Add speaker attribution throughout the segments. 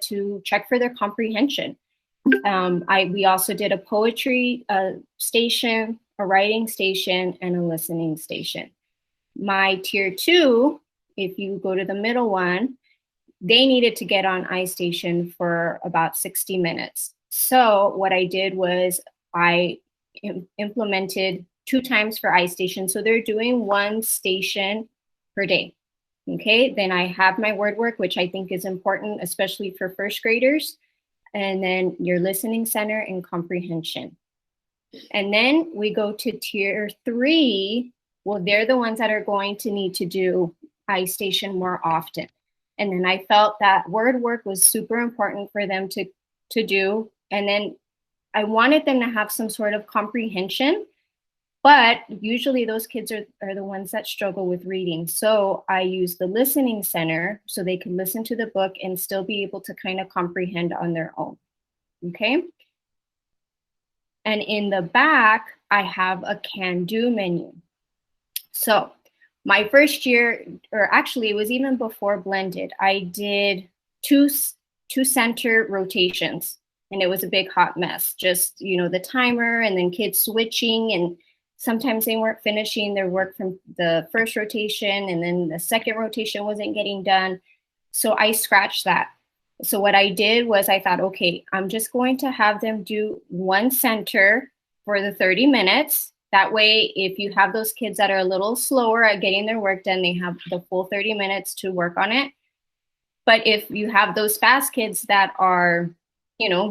Speaker 1: to check for their comprehension. We also did a poetry station, a writing station, and a listening station. My tier 2, if you go to the middle one, they needed to get on iStation for about 60 minutes. So what I did was I implemented 2 times for iStation. So they're doing 1 station per day. Okay, then I have my word work, which I think is important, especially for first graders. And then your listening center and comprehension. And then we go to tier 3. Well, they're the ones that are going to need to do iStation more often. And then I felt that word work was super important for them to do. And then I wanted them to have some sort of comprehension, but usually those kids are the ones that struggle with reading. So I use the listening center so they can listen to the book and still be able to kind of comprehend on their own, okay? And in the back, I have a can-do menu. So my first year, or actually it was even before blended, I did two center rotations, and it was a big hot mess. Just, the timer and then kids switching, and sometimes they weren't finishing their work from the first rotation, and then the second rotation wasn't getting done. So I scratched that. So what I did was I thought, okay, I'm just going to have them do 1 center for the 30 minutes. That way, if you have those kids that are a little slower at getting their work done, they have the full 30 minutes to work on it. But if you have those fast kids that are,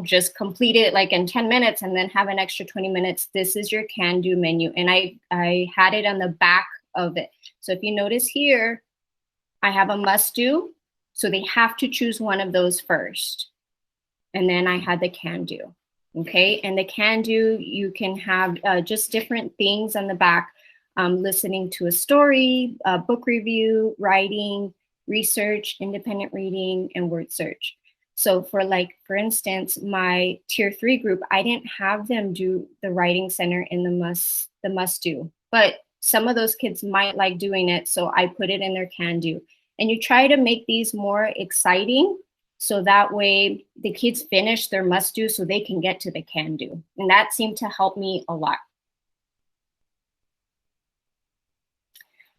Speaker 1: just complete it like in 10 minutes and then have an extra 20 minutes, this is your can-do menu. And I had it on the back of it. So if you notice here, I have a must-do. So they have to choose one of those first. And then I had the can-do. Okay, and the can-do, you can have just different things on the back, listening to a story, book review, writing, research, independent reading, and word search. So for instance, my tier 3 group, I didn't have them do the writing center in the must-do, but some of those kids might like doing it, so I put it in their can-do. And you try to make these more exciting, so that way the kids finish their must-do so they can get to the can-do. And that seemed to help me a lot.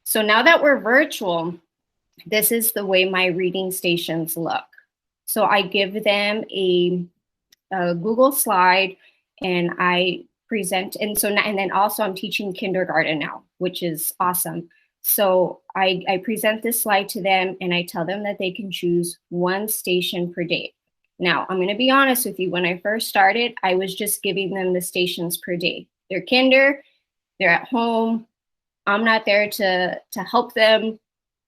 Speaker 1: So now that we're virtual, this is the way my reading stations look. So I give them a Google slide and I present. And then also I'm teaching kindergarten now, which is awesome. So I present this slide to them and I tell them that they can choose 1 station per day. Now, I'm going to be honest with you. When I first started, I was just giving them the stations per day. They're kinder, they're at home. I'm not there to help them.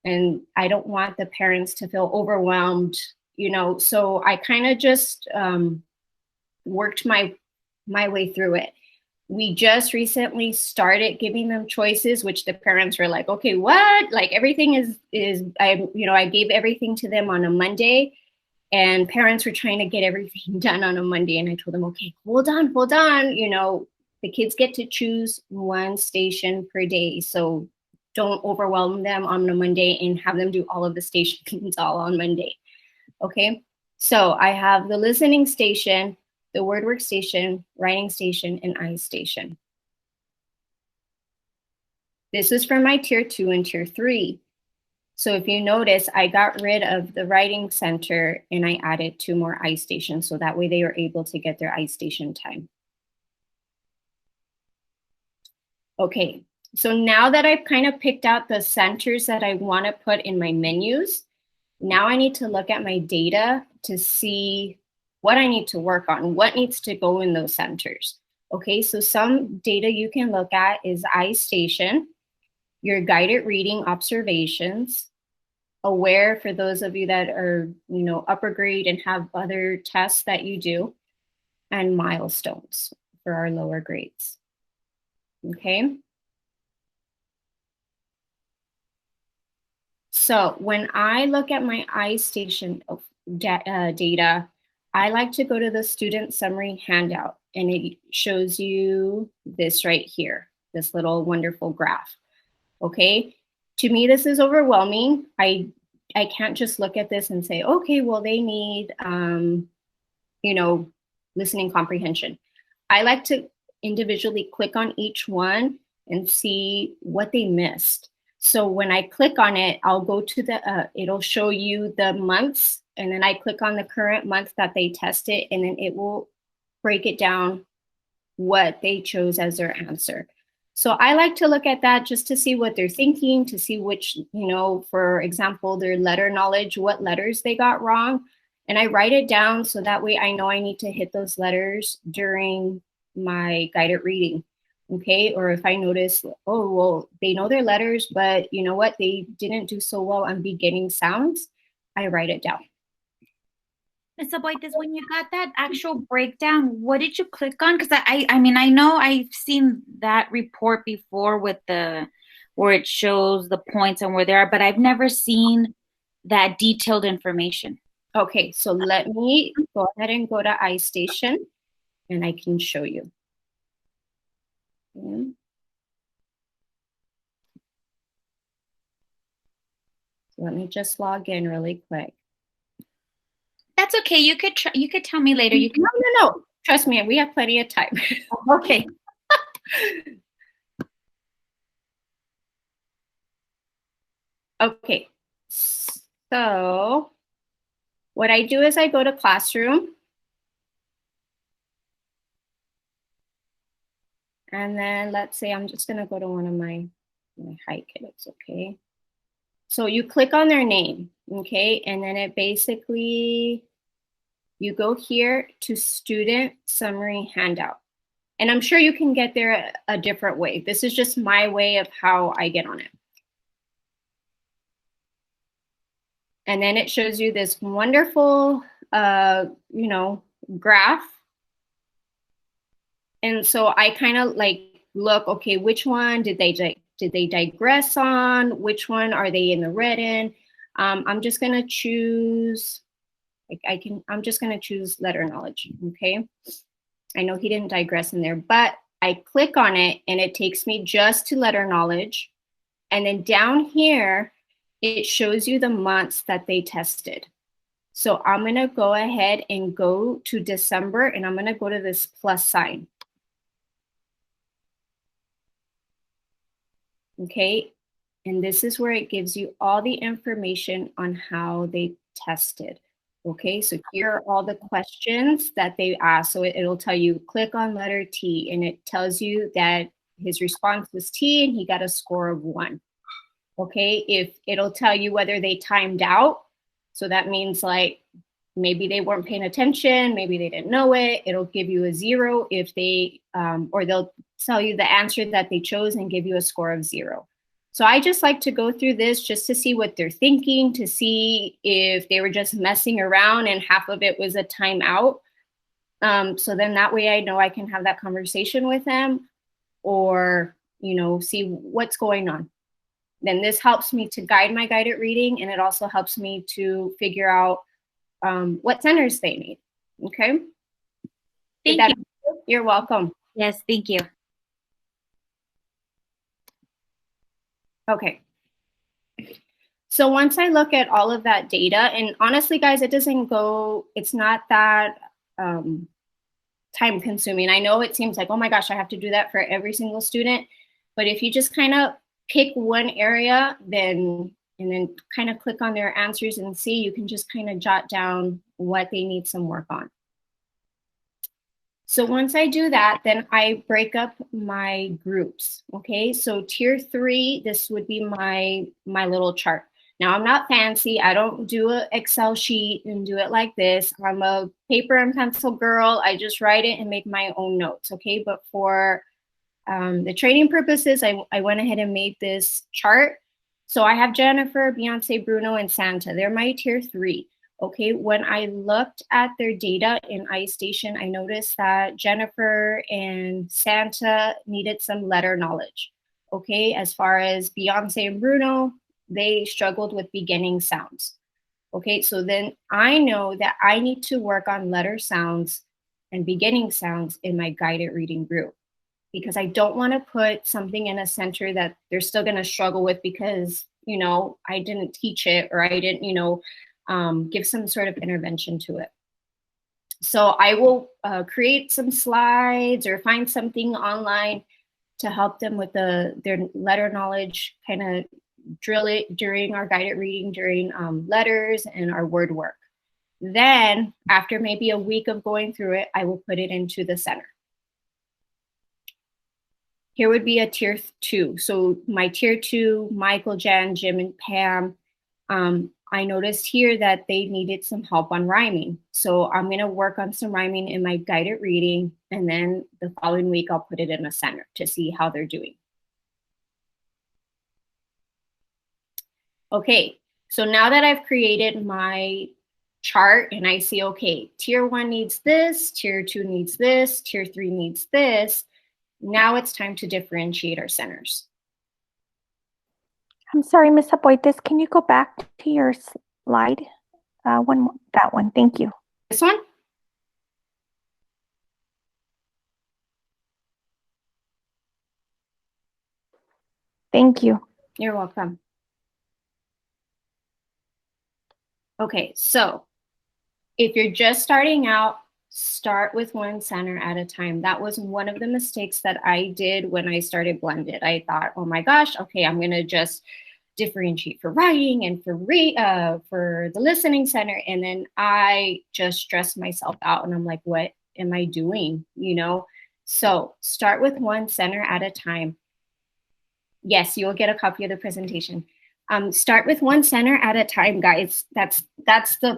Speaker 1: And I don't want the parents to feel overwhelmed, so I kind of just worked my way through it. We just recently started giving them choices, which the parents were like, okay, what? Like everything I gave everything to them on a Monday, and parents were trying to get everything done on a Monday. And I told them, okay, hold on. The kids get to choose 1 station per day. So don't overwhelm them on a Monday and have them do all of the stations all on Monday. Okay, so I have the listening station, the word work station, writing station, and iStation. This is for my tier 2 and tier 3. So if you notice, I got rid of the writing center and I added 2 more iStations. So that way they are able to get their iStation time. Okay, so now that I've kind of picked out the centers that I want to put in my menus, now I need to look at my data to see what I need to work on, what needs to go in those centers. Okay, so some data you can look at is iStation, your guided reading observations, aware for those of you that are, upper grade and have other tests that you do, and milestones for our lower grades. Okay. So when I look at my iStation data, I like to go to the student summary handout, and it shows you this right here, this little wonderful graph. Okay, to me, this is overwhelming. I I can't just look at this and say, okay, well, they need, you know, listening comprehension. I like to individually click on each one and see what they missed. So when I click on it, I'll go to the, it'll show you the months, and then I click on the current month that they tested, and then it will break it down what they chose as their answer. So I like to look at that just to see what they're thinking, to see which, you know, for example, their letter knowledge, what letters they got wrong. And I write it down so that way I know I need to hit those letters during my guided reading. Okay. Or if I notice, oh, well, they know their letters, but you know what? They didn't do so well on beginning sounds. I write it down.
Speaker 2: Ms. Aboites, when you got that actual breakdown, what did you click on? Because I mean, I know I've seen that report before with the where it shows the points and where they are, but I've never seen that detailed information.
Speaker 1: Okay, so let me go ahead and go to iStation and I can show you. Okay. So let me just log in really quick.
Speaker 2: That's okay. You could tell me later. You can.
Speaker 1: No. Trust me, we have plenty of time.
Speaker 2: Okay.
Speaker 1: Okay. So what I do is I go to Classroom. And then let's say I'm just gonna go to one of my high kids, okay? So you click on their name, okay? And then it basically, you go here to Student Summary Handout. And I'm sure you can get there a different way. This is just my way of how I get on it. And then it shows you this wonderful, you know, graph. And so I kind of like look, okay, which one did they digress on? Which one are they in the red in? I'm just gonna choose, I'm just gonna choose letter knowledge, okay? I know he didn't digress in there, but I click on it and it takes me just to letter knowledge. And then down here, it shows you the months that they tested. So I'm gonna go ahead and go to December and I'm gonna go to this plus sign. Okay, and this is where it gives you all the information on how they tested. Okay, so here are all the questions that they asked. So it'll tell you, click on letter T, and it tells you that his response was T and he got a score of 1. Okay, if it'll tell you whether they timed out. So that means like maybe they weren't paying attention, maybe they didn't know it. It'll give you a 0 if they, or they'll tell you the answer that they chose and give you a score of 0. So I just like to go through this just to see what they're thinking, to see if they were just messing around and half of it was a timeout. So then that way I know I can have that conversation with them or, you know, see what's going on. Then this helps me to guide my guided reading, and it also helps me to figure out what centers they need. Okay.
Speaker 2: Thank you.
Speaker 1: You're welcome.
Speaker 2: Yes, thank you.
Speaker 1: Okay. So once I look at all of that data, and honestly, guys, it's not that time consuming. I know it seems like, oh my gosh, I have to do that for every single student. But if you just kind of pick one area, and then kind of click on their answers and see, you can just kind of jot down what they need some work on. So once I do that, then I break up my groups, okay? So tier 3, this would be my little chart. Now I'm not fancy, I don't do an Excel sheet and do it like this. I'm a paper and pencil girl, I just write it and make my own notes, okay? But for the training purposes, I went ahead and made this chart. So I have Jennifer, Beyonce, Bruno, and Santa. They're my tier 3. Okay, when I looked at their data in iStation, I noticed that Jennifer and Santa needed some letter knowledge. Okay, as far as Beyonce and Bruno, they struggled with beginning sounds. Okay, so then I know that I need to work on letter sounds and beginning sounds in my guided reading group, because I don't want to put something in a center that they're still going to struggle with because I didn't teach it, or I didn't, give some sort of intervention to it. So I will create some slides or find something online to help them with their letter knowledge, kind of drill it during our guided reading, during letters and our word work. Then after maybe a week of going through it, I will put it into the center. Here would be a tier 2. So my tier 2, Michael, Jan, Jim, and Pam, I noticed here that they needed some help on rhyming. So I'm going to work on some rhyming in my guided reading, and then the following week I'll put it in a center to see how they're doing. Okay, so now that I've created my chart and I see, okay, tier 1 needs this, tier 2 needs this, tier 3 needs this, now it's time to differentiate our centers.
Speaker 3: I'm sorry, Ms. Aboites, can you go back to your slide? That one, thank you.
Speaker 1: This one?
Speaker 3: Thank you.
Speaker 1: You're welcome. Okay, so if you're just starting out, start with one center at a time. That was one of the mistakes that I did when I started blended. I thought, oh my gosh, okay, I'm gonna just differentiate for writing and for the listening center. And then I just stressed myself out and I'm like, what am I doing? So start with one center at a time. Yes, you'll get a copy of the presentation. Start with one center at a time, guys. That's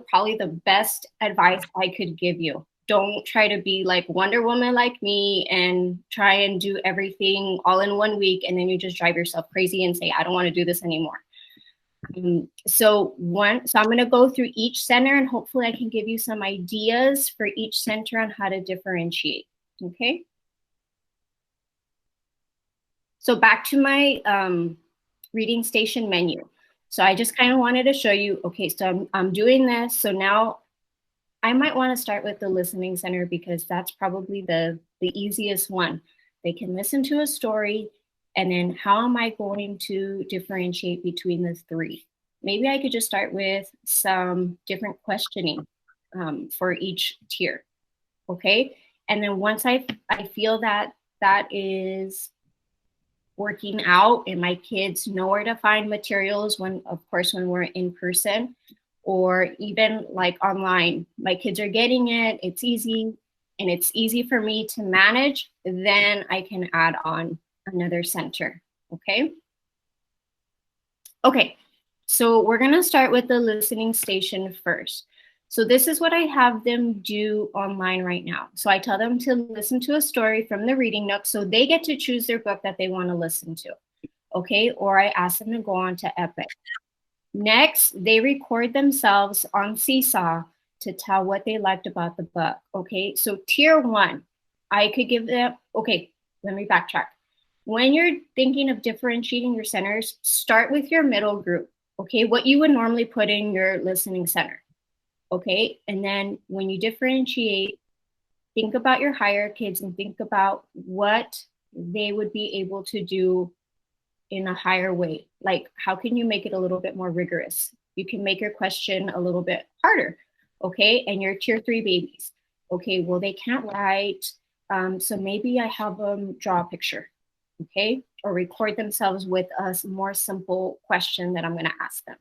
Speaker 1: probably the best advice I could give you. Don't try to be like Wonder Woman like me and try and do everything all in 1 week, and then you just drive yourself crazy and say, I don't want to do this anymore. So I'm going to go through each center, and hopefully I can give you some ideas for each center on how to differentiate. Okay. So back to my reading station menu. So I just kind of wanted to show you, okay, so I'm doing this. So now I might want to start with the listening center because that's probably the easiest one. They can listen to a story, and then how am I going to differentiate between the 3? Maybe I could just start with some different questioning for each tier, okay? And then once I feel that is working out and my kids know where to find materials when we're in person, or even like online, my kids are getting it, it's easy, and it's easy for me to manage, then I can add on another center, okay? Okay, so we're gonna start with the listening station first. So this is what I have them do online right now. So I tell them to listen to a story from the Reading Nook, so they get to choose their book that they want to listen to, okay? Or I ask them to go on to Epic. Next, they record themselves on Seesaw to tell what they liked about the book, okay? So tier 1, I could give them, okay, let me backtrack. When you're thinking of differentiating your centers, start with your middle group, okay? What you would normally put in your listening center. Okay, and then when you differentiate, think about your higher kids and think about what they would be able to do in a higher way. Like, how can you make it a little bit more rigorous? You can make your question a little bit harder, okay? And your tier 3 babies, okay, well, they can't write, so maybe I have them draw a picture, okay? Or record themselves with a more simple question that I'm gonna ask them.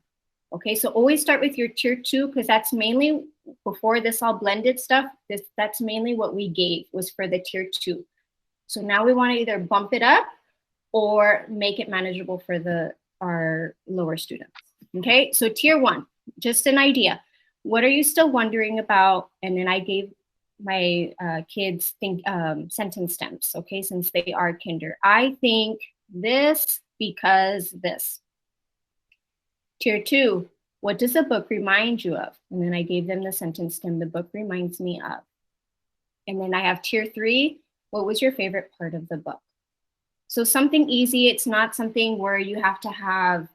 Speaker 1: Okay, so always start with your tier 2 because that's mainly, before this all blended stuff, that's mainly what we gave was for the tier 2. So now we want to either bump it up or make it manageable for our lower students. Okay, so tier 1, just an idea. What are you still wondering about? And then I gave my kids sentence stems, okay, since they are kinder. I think this because this. Tier 2, what does the book remind you of? And then I gave them the sentence stem, the book reminds me of. And then I have tier 3, what was your favorite part of the book? So something easy, it's not something where you have to have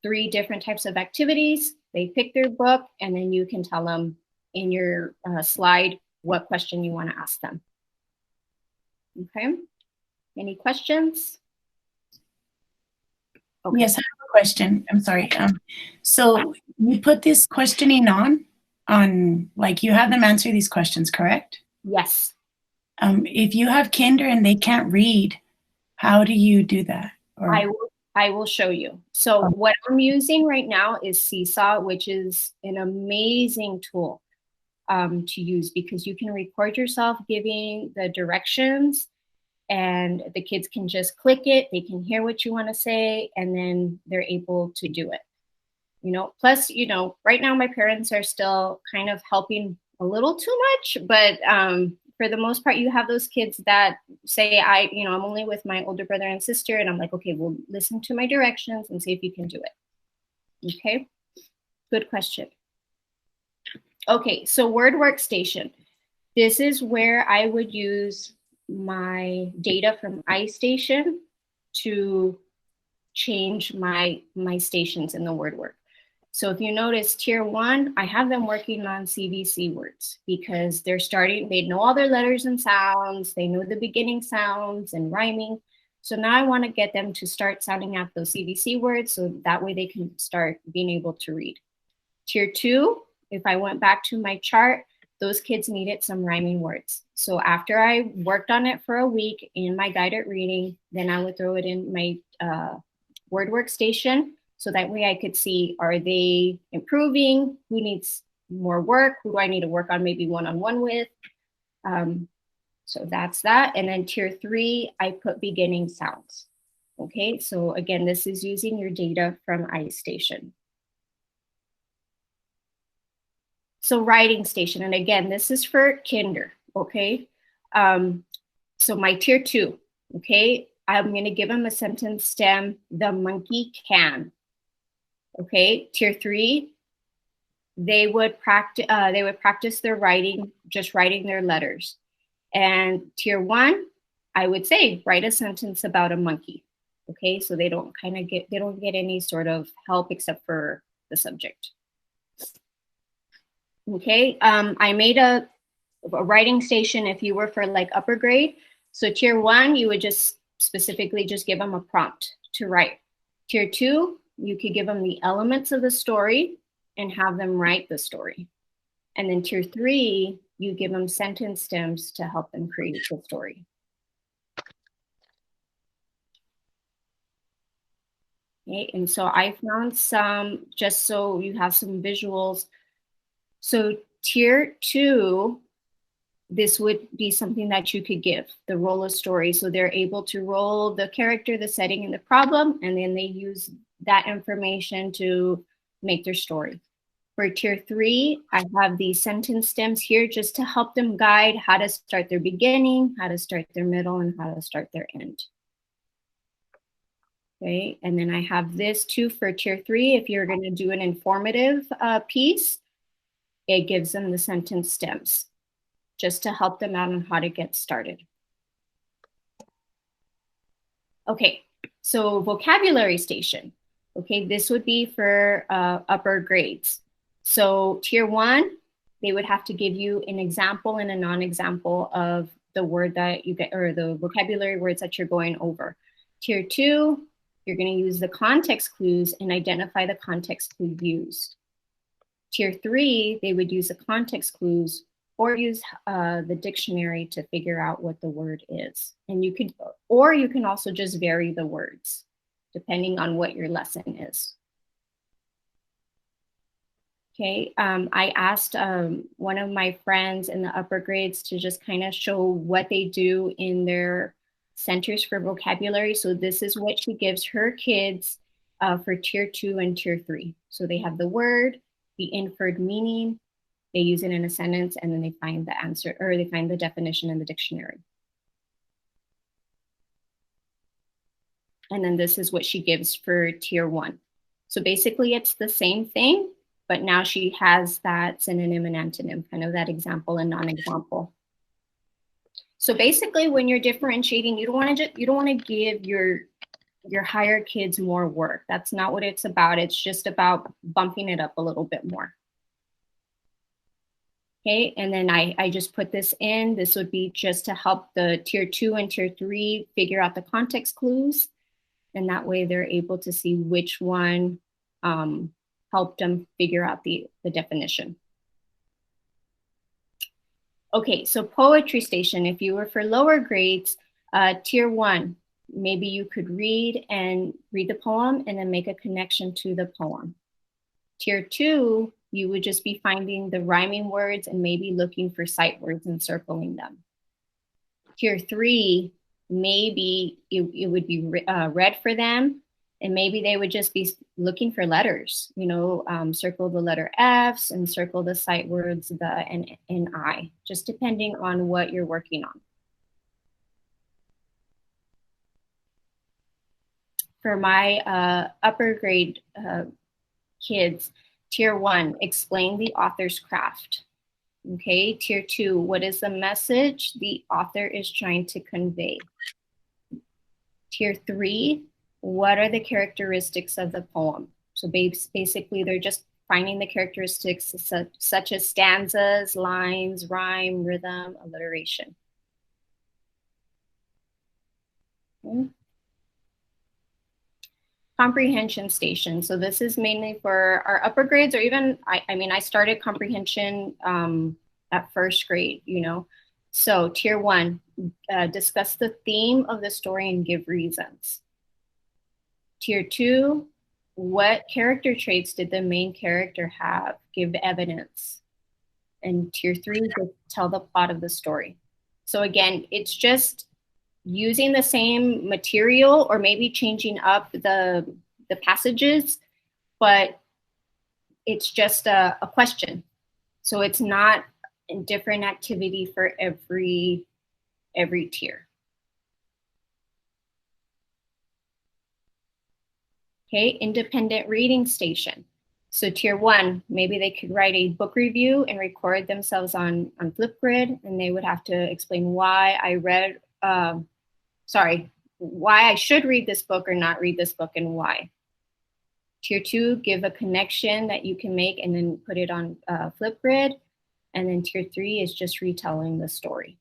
Speaker 1: 3 different types of activities. They pick their book, and then you can tell them in your slide what question you want to ask them. Okay, any questions?
Speaker 4: Okay. Yes, I have a question. I'm sorry. So you put this questioning on like you have them answer these questions, correct?
Speaker 1: Yes.
Speaker 4: If you have kinder and they can't read, how do you do that? Or
Speaker 1: I will show you. So what I'm using right now is Seesaw, which is an amazing tool to use because you can record yourself giving the directions and the kids can just click it. They can hear what you want to say and then they're able to do it. You know, plus, you know, right now my parents are still kind of helping a little too much, but for the most part, you have those kids that say, I'm only with my older brother and sister, and I'm like, okay, well, listen to my directions and see if you can do it. Okay, good question. Okay, so Word Workstation. This is where I would use my data from iStation to change my stations in the word work. So if you notice tier 1, I have them working on CVC words because they know all their letters and sounds, they know the beginning sounds and rhyming. So now I want to get them to start sounding out those CVC words so that way they can start being able to read. Tier 2, if I went back to my chart, those kids needed some rhyming words. So after I worked on it for a week in my guided reading, then I would throw it in my Word Workstation. So that way I could see, are they improving? Who needs more work? Who do I need to work on maybe one-on-one with? So that's that. And then tier 3, I put beginning sounds. Okay, so again, this is using your data from iStation. So writing station, and again, this is for kinder, okay? So my tier 2, okay? I'm gonna give them a sentence stem, the monkey can. Okay, tier 3, they would practice their writing, just writing their letters. And tier 1, I would say, write a sentence about a monkey. Okay, so they don't get any sort of help except for the subject. Okay, I made a writing station if you were for like upper grade. So tier 1, you would just specifically just give them a prompt to write. Tier 2, you could give them the elements of the story and have them write the story. And then tier 3, you give them sentence stems to help them create the story. Okay, and so I found some, just so you have some visuals. So tier 2, this would be something that you could give, the roll a story. So they're able to roll the character, the setting, and the problem, and then they use that information to make their story. For tier 3, I have these sentence stems here just to help them guide how to start their beginning, how to start their middle, and how to start their end. Okay, and then I have this too for tier 3. If you're going to do an informative piece, it gives them the sentence stems just to help them out on how to get started. Okay, so vocabulary station. Okay, this would be for upper grades. So tier 1, they would have to give you an example and a non-example of the word that you get, or the vocabulary words that you're going over. Tier 2, you're going to use the context clues and identify the context clue used. Tier 3, they would use the context clues or use the dictionary to figure out what the word is. And you could, or you can also just vary the words depending on what your lesson is. Okay, I asked one of my friends in the upper grades to just kind of show what they do in their centers for vocabulary. So this is what she gives her kids for tier 2 and tier 3. So they have the word, the inferred meaning, they use it in a sentence, and then they find the answer, or they find the definition in the dictionary. And then this is what she gives for tier 1. So basically it's the same thing, but now she has that synonym and antonym, kind of that example and non-example. So basically when you're differentiating, you don't want to give your higher kids more work. That's not what it's about. It's just about bumping it up a little bit more. Okay, and then I just put this in. This would be just to help the tier 2 and tier 3 figure out the context clues. And that way they're able to see which one helped them figure out the definition. Okay, so poetry station, if you were for lower grades, tier 1, maybe you could read the poem and then make a connection to the poem. Tier 2, you would just be finding the rhyming words and maybe looking for sight words and circling them. Tier 3, maybe it would be read for them, and maybe they would just be looking for letters, circle the letter F's and circle the sight words, the and I, just depending on what you're working on. For my upper grade kids, tier 1, explain the author's craft. Okay, tier 2, what is the message the author is trying to convey? Tier 3, what are the characteristics of the poem? So basically, they're just finding the characteristics such as stanzas, lines, rhyme, rhythm, alliteration. Okay. Comprehension station. So this is mainly for our upper grades, or even, I started comprehension at first grade, So tier 1, discuss the theme of the story and give reasons. Tier 2, what character traits did the main character have? Give evidence. And tier 3, tell the plot of the story. So again, it's just using the same material or maybe changing up the passages, but it's just a question. So it's not a different activity for every tier. Okay, independent reading station. So tier 1, maybe they could write a book review and record themselves on Flipgrid, and they would have to explain why why I should read this book or not read this book and why. Tier 2, give a connection that you can make and then put it on Flipgrid. And then tier 3 is just retelling the story.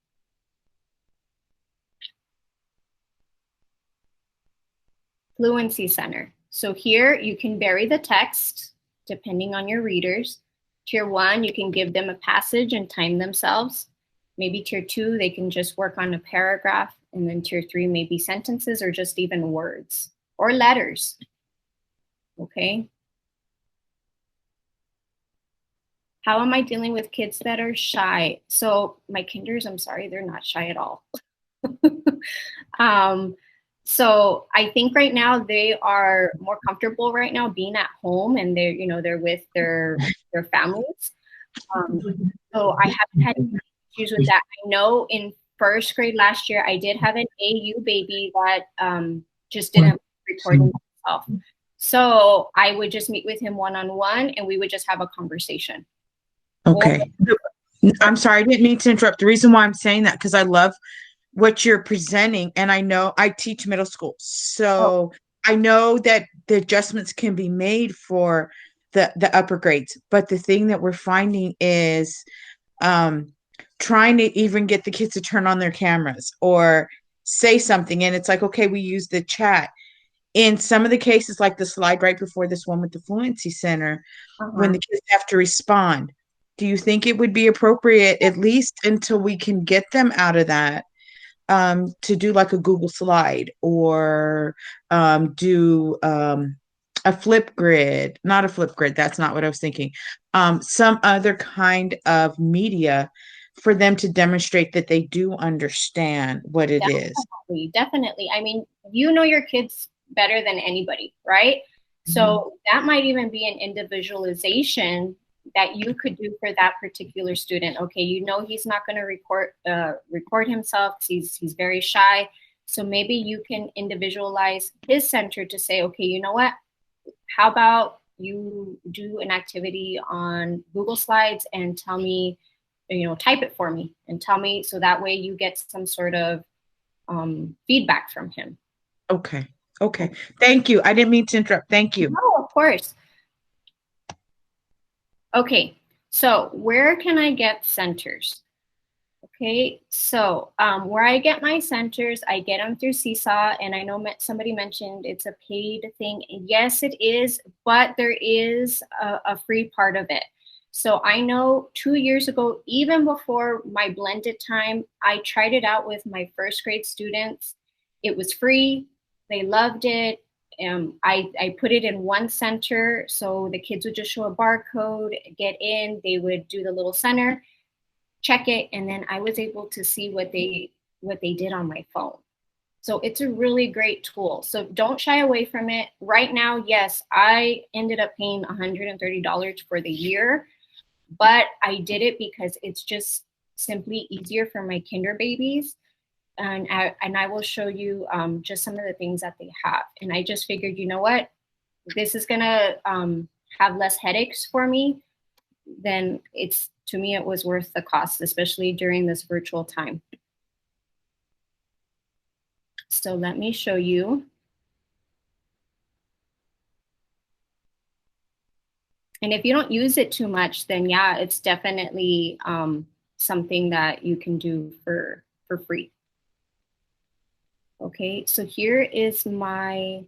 Speaker 1: Fluency Center. So here you can vary the text depending on your readers. Tier 1, you can give them a passage and time themselves. Maybe tier 2, they can just work on a paragraph. And then tier 3, maybe sentences or just even words or letters. Okay. How am I dealing with kids that are shy? So my kinders, I'm sorry, they're not shy at all. So I think right now they are more comfortable right now being at home, and they're with their families. So I haven't had any issues with that. I know in first grade last year, I did have an AU baby that just didn't record himself. So I would just meet with him one-on-one and we would just have a conversation.
Speaker 5: Okay. I'm sorry, I didn't mean to interrupt. The reason why I'm saying that, because I love what you're presenting, and I know I teach middle school. So I know that the adjustments can be made for the upper grades. But the thing that we're finding is trying to even get the kids to turn on their cameras or say something. And it's like, okay, we use the chat. In some of the cases, like the slide right before this one with the Fluency Center, when the kids have to respond, do you think it would be appropriate, at least until we can get them out of that, to do like a Google slide or do a Flipgrid? Not a Flipgrid, that's not what I was thinking. Some other kind of media for them to demonstrate that they do understand what it is.
Speaker 1: Definitely. I mean, you know your kids better than anybody, right? So that might even be an individualization that you could do for that particular student. Okay, he's not going to record himself because he's very shy. So maybe you can individualize his center to say, okay, you know what? How about you do an activity on Google Slides and tell me, type it for me and tell me, so that way you get some sort of feedback from him.
Speaker 5: Okay. Thank you. I didn't mean to interrupt. Thank you.
Speaker 1: No, of course. Okay, so where can I get centers? Okay, so where I get my centers, I get them through Seesaw, and I know somebody mentioned it's a paid thing. Yes, it is, but there is a free part of it. So I know 2 years ago, even before my blended time, I tried it out with my first grade students. It was free. They loved it. I put it in one center, so the kids would just show a barcode, get in, they would do the little center, check it, and then I was able to see what they did on my phone. So it's a really great tool. So don't shy away from it. Right now, yes, I ended up paying $130 for the year, but I did it because it's just simply easier for my kinder babies. And I will show you just some of the things that they have. And I just figured, you know what, this is gonna have less headaches for me. Then to me, it was worth the cost, especially during this virtual time. So let me show you. And if you don't use it too much, then yeah, it's definitely something that you can do for free. Okay, so here is my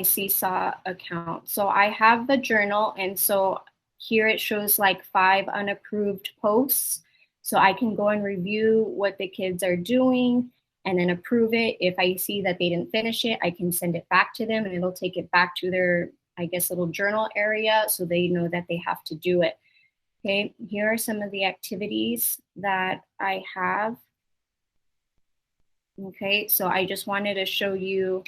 Speaker 1: Seesaw account. So I have the journal, and so here it shows like 5 unapproved posts. So I can go and review what the kids are doing and then approve it. If I see that they didn't finish it, I can send it back to them, and it'll take it back to their, I guess, little journal area so they know that they have to do it. Okay, here are some of the activities that I have. Okay, so I just wanted to show you,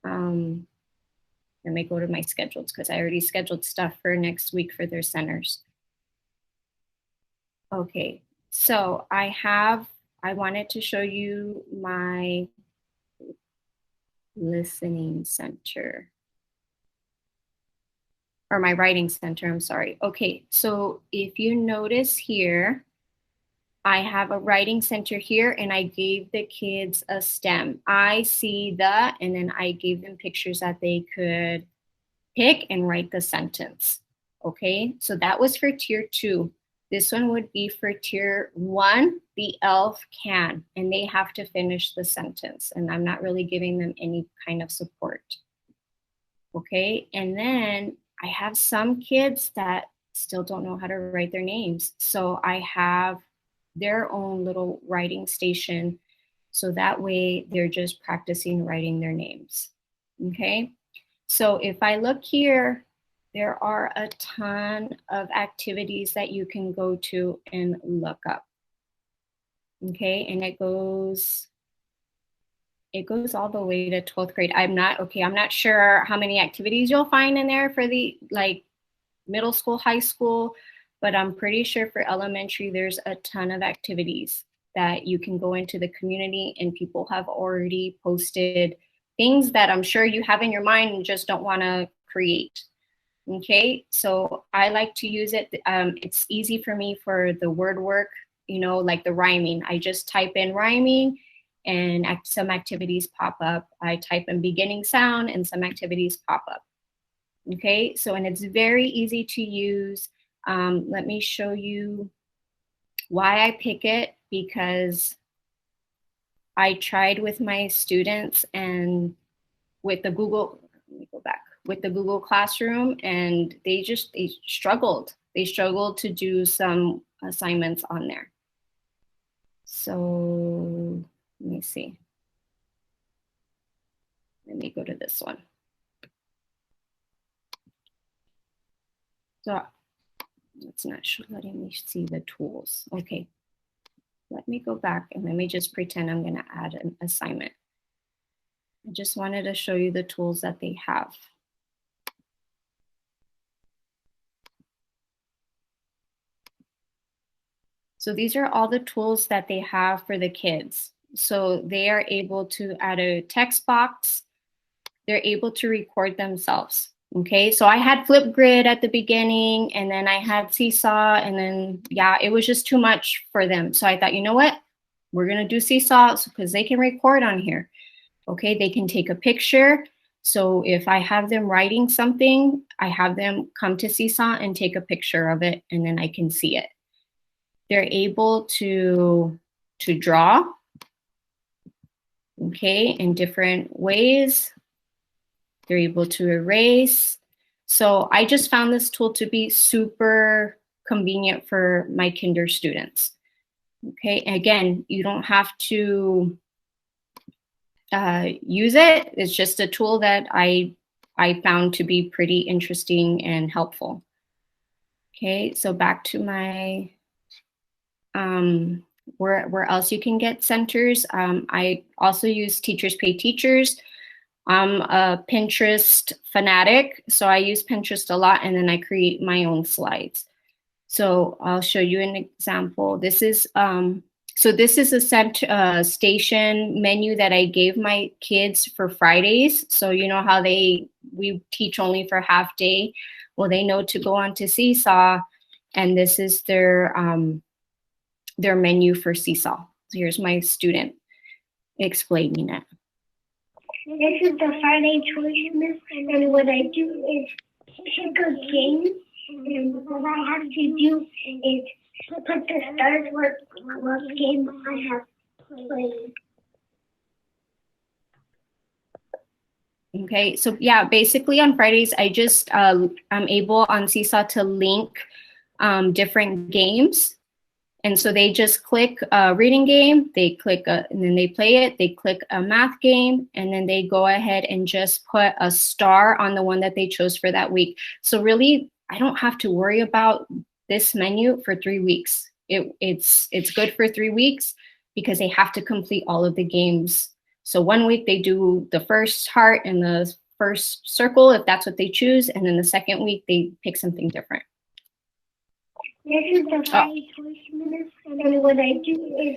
Speaker 1: let me go to my schedules because I already scheduled stuff for next week for their centers. Okay, so I wanted to show you my listening center. Or my writing center, I'm sorry. Okay, so if you notice here, I have a writing center here, and I gave the kids a stem. I see the, and then I gave them pictures that they could pick and write the sentence. Okay, so that was for tier 2. This one would be for tier 1, the elf can, and they have to finish the sentence, and I'm not really giving them any kind of support. Okay, and then I have some kids that still don't know how to write their names. So I have their own little writing station. So that way they're just practicing writing their names. Okay, so if I look here, there are a ton of activities that you can go to and look up. Okay, and it goes all the way to 12th grade. I'm not sure how many activities you'll find in there for the like middle school, high school, but I'm pretty sure for elementary, there's a ton of activities that you can go into the community, and people have already posted things that I'm sure you have in your mind and just don't want to create. Okay, so I like to use it. It's easy for me for the word work, like the rhyming. I just type in rhyming, and some activities pop up. I type in beginning sound, and some activities pop up. Okay, so, and it's very easy to use. Let me show you why I pick it, because I tried with my students and with the Google, let me go back, with the Google Classroom, and they struggled. They struggled to do some assignments on there. So let me see. Let me go to this one. So it's not letting me see the tools. Okay, let me go back and let me just pretend I'm gonna add an assignment. I just wanted to show you the tools that they have. So these are all the tools that they have for the kids. So they are able to add a text box. They're able to record themselves. Okay, so I had Flipgrid at the beginning, and then I had Seesaw, and then, yeah, it was just too much for them. So I thought, you know what? We're gonna do Seesaw because they can record on here. Okay, they can take a picture. So if I have them writing something, I have them come to Seesaw and take a picture of it, and then I can see it. They're able to draw, okay, in different ways. They're able to erase. So I just found this tool to be super convenient for my kinder students. Okay, again, you don't have to use it. It's just a tool that I found to be pretty interesting and helpful. Okay, so back to my where else you can get centers. I also use Teachers Pay Teachers. I'm a Pinterest fanatic, so I use Pinterest a lot, and then I create my own slides. So I'll show you an example. This is this is a station menu that I gave my kids for Fridays. So you know how we teach only for half day. Well, they know to go on to Seesaw, and this is their menu for Seesaw. So here's my student explaining it.
Speaker 6: This is the Friday choice, Miss, and what I do is pick a game, and what I have to do is put the stars what game I have played.
Speaker 1: Okay, so yeah, basically on Fridays, I just I'm able on Seesaw to link different games. And so they just click a reading game, they click and then they play it, they click a math game, and then they go ahead and just put a star on the one that they chose for that week. So really, I don't have to worry about this menu for 3 weeks. It's good for 3 weeks because they have to complete all of the games. So 1 week they do the first heart and the first circle, if that's what they choose, and then the second week they pick something different.
Speaker 6: This is the Friday choice, Miss, and what I do is.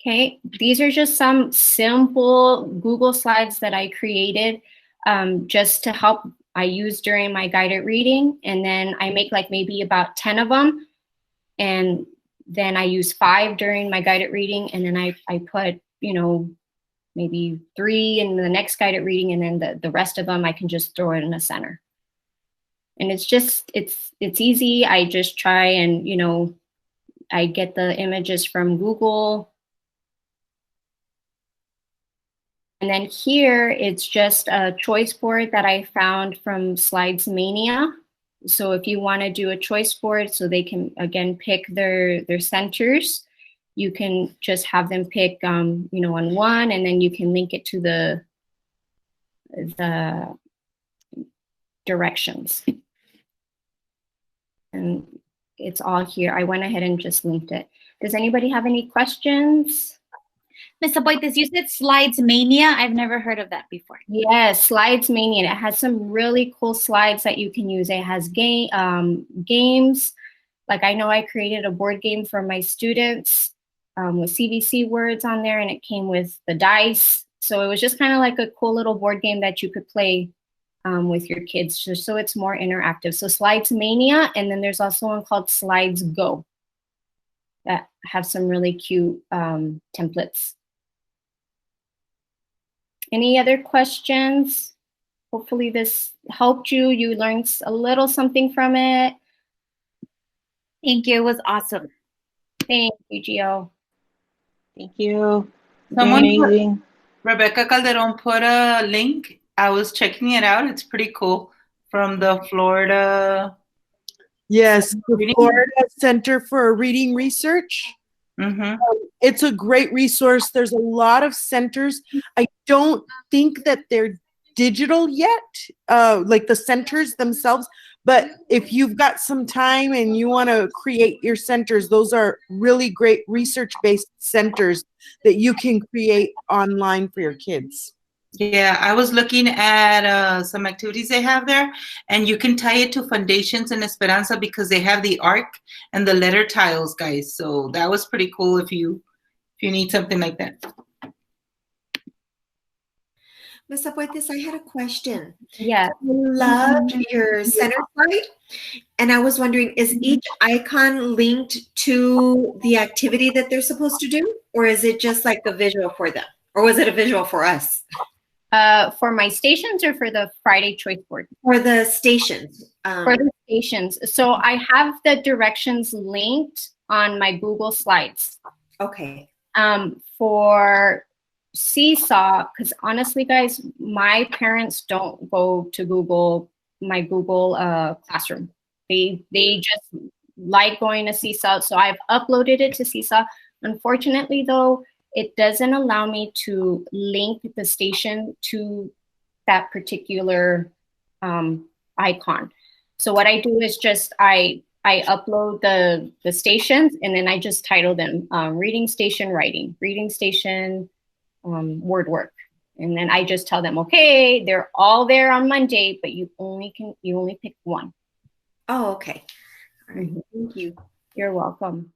Speaker 1: Okay, these are just some simple Google slides that I created just to help I use during my guided reading. And then I make like maybe about 10 of them. And then I use 5 during my guided reading. And then I put, you know, maybe 3 in the next guided reading. And then the rest of them, I can just throw it in the center. And it's just, it's easy. I just try and, you know, I get the images from Google. And then here, it's just a choice board that I found from Slides Mania. So if you want to do a choice board so they can, again, pick their centers, you can just have them pick, you know, on one, and then you can link it to the directions. And it's all here. I went ahead and just linked it. Does anybody have any questions?
Speaker 2: Ms. Aboites, you said Slides Mania. I've never heard of that before.
Speaker 1: Yes, Slides Mania. It has some really cool slides that you can use. It has games. Like I know I created a board game for my students with CVC words on there, and it came with the dice. So it was just kind of like a cool little board game that you could play with your kids, just so it's more interactive. So Slides Mania, and then there's also one called Slides Go that have some really cute templates. Any other questions? Hopefully this helped you. You learned a little something from it.
Speaker 2: Thank you. It was awesome.
Speaker 1: Thank you, Gio.
Speaker 7: Thank you.
Speaker 8: Someone
Speaker 7: Amazing.
Speaker 8: Rebecca Calderon put a link. I was checking it out. It's pretty cool, from the Florida.
Speaker 5: Yes, the Florida Center for Reading Research.
Speaker 8: Mm-hmm.
Speaker 5: It's a great resource. There's a lot of centers. I don't think that they're digital yet, like the centers themselves. But if you've got some time and you want to create your centers, those are really great research-based centers that you can create online for your kids.
Speaker 8: Yeah, I was looking at some activities they have there, and you can tie it to Foundations in Esperanza because they have the arc and the letter tiles, guys. So that was pretty cool if you need something like that.
Speaker 9: Ms. Aboites, I had a question.
Speaker 1: Yeah.
Speaker 9: I loved your center slide, and I was wondering, is each icon linked to the activity that they're supposed to do, or is it just like a visual for them, or was it a visual for us?
Speaker 1: For my stations or for the Friday choice board?
Speaker 9: For the stations.
Speaker 1: For the stations. So I have the directions linked on my Google Slides.
Speaker 9: Okay.
Speaker 1: For Seesaw, because honestly, guys, my parents don't go to my Google Classroom. They just like going to Seesaw, so I've uploaded it to Seesaw. Unfortunately, though, it doesn't allow me to link the station to that particular icon. So what I do is just I upload the stations, and then I just title them reading station writing, reading station word work. And then I just tell them, okay, they're all there on Monday, but you only pick one.
Speaker 9: Oh, okay. All right. Thank you.
Speaker 1: You're welcome.